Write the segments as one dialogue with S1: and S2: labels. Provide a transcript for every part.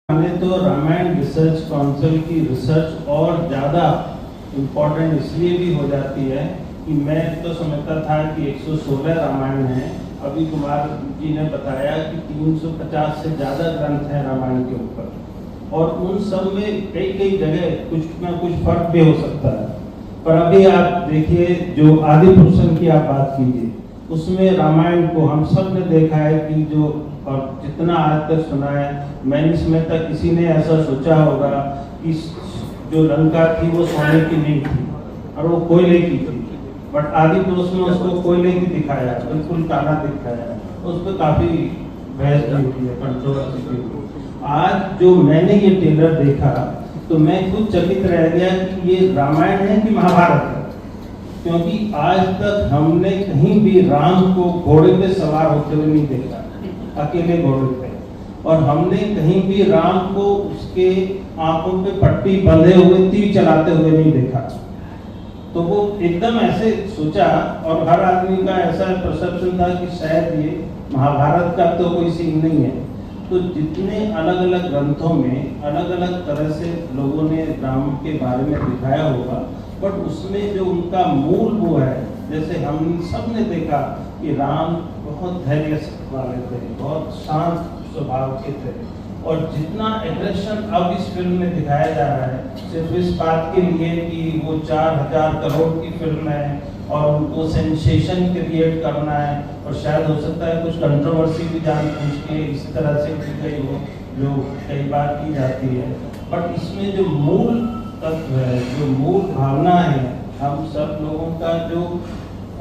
S1: माने तो Ramayan research council की रिसर्च और ज़्यादा इम्पोर्टेंट इसलिए भी हो जाती है कि मैं तो समझता था कि 116 रामायण हैं। अभी कुमार जी ने बताया कि 350 से ज़्यादा ग्रंथ हैं रामायण के ऊपर, और उन सब में कई कई जगह कुछ ना कुछ फर्क भी हो सकता है। पर अभी आप देखिए, जो आदि पुरुषन की आप बात कीजिए, उसमें रामायण को हम सब ने देखा है कि जो, और जितना आज तक सुना है, मैंने इसमें तक किसी ने ऐसा सोचा होगा कि जो लंका थी वो सोने की नहीं थी और वो कोयले की थी, बट आदि पुरुष में उसको कोयले की दिखाया, बिल्कुल काला दिखाया। उस पर काफी बहस भी हुई है, कंट्रोवर्सी भी हुई। आज जो मैंने ये ट्रेलर देखा तो मैं खुद चकित रह गया कि ये रामायण है कि महाभारत है, क्योंकि आज तक हमने कहीं भी राम को घोड़े पे सवार होते हुए नहीं देखा, अकेले घोड़े पे, और हमने कहीं भी राम को उसके आंखों पे पट्टी बंधे हुए तीर चलाते हुए नहीं देखा। तो वो एकदम ऐसे सोचा, और हर आदमी का ऐसा परसेप्शन था कि शायद ये महाभारत का तो कोई सीन नहीं है। तो जितने अलग अलग ग्रंथों में अलग अलग तरह से लोगों ने राम के बारे में दिखाया होगा, बट उसमें जो उनका मूल वो है, जैसे हम सब ने देखा कि राम बहुत धैर्य वाले थे, बहुत शांत स्वभाव के थे, और जितना एग्रेशन अब इस फिल्म में दिखाया जा रहा है सिर्फ इस बात के लिए कि वो 4000 करोड़ की फिल्म है और उनको सेंसेशन क्रिएट करना है, और शायद हो सकता है कुछ कंट्रोवर्सी भी जानबूझ के इस तरह से की गई हो जो कई बार की जाती है। बट इसमें जो मूल तत्व है, जो मूल भावना है हम सब लोगों का, जो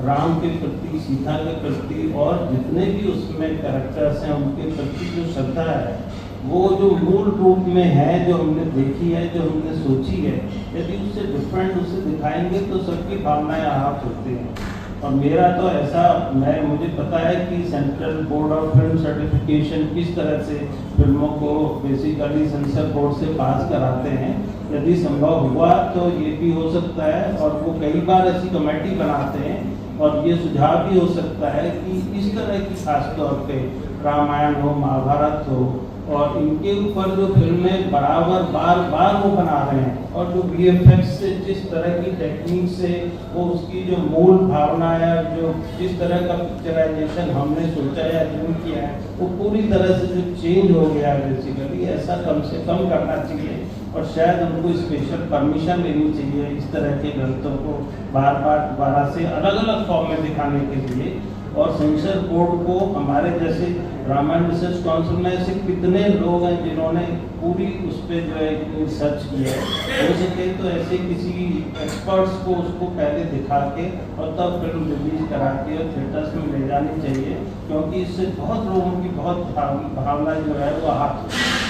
S1: राम के प्रति, सीता के प्रति, और जितने भी उसमें कैरेक्टर्स हैं उनके प्रति जो श्रद्धा है, वो जो मूल रूप में है, जो हमने देखी है, जो हमने सोची है, यदि उससे डिफरेंट उसे दिखाएंगे तो सबकी भावनाएं आहत होती हैं। और मेरा तो ऐसा, मुझे पता है कि central board of film certification किस तरह से फिल्मों को बेसिकली सेंसर बोर्ड से पास कराते हैं। यदि संभव हुआ तो ये भी हो सकता है, और वो कई बार ऐसी कमेटी बनाते हैं, और ये सुझाव भी हो सकता है कि इस तरह की खासतौर पे रामायण हो, महाभारत हो, और इनके ऊपर जो फिल्में बराबर बार बार वो बना रहे हैं, और जो VFX से जिस तरह की टेक्निक से वो उसकी जो मूल भावना है, जो जिस तरह का पिक्चराइजेशन हमने सोचा या ड्रीम किया है, वो पूरी तरह से जो चेंज हो गया है बेसिकली, ऐसा कम से कम करना चाहिए। और शायद उनको स्पेशल परमिशन लेनी चाहिए इस तरह के ग्रंथों को बार बार दोबारा से अलग अलग फॉर्म में दिखाने के लिए। और सेंसर बोर्ड को, हमारे जैसे रामायण रिसर्च काउंसिल में ऐसे कितने लोग हैं जिन्होंने पूरी उस पर जो है रिसर्च किया है, हो सके तो ऐसे किसी एक्सपर्ट्स को उसको पहले दिखा के और तब फिल्म रिलीज करा के और थिएटर्स में ले जानी चाहिए, क्योंकि इससे बहुत लोगों की बहुत भावना जो है वो आहत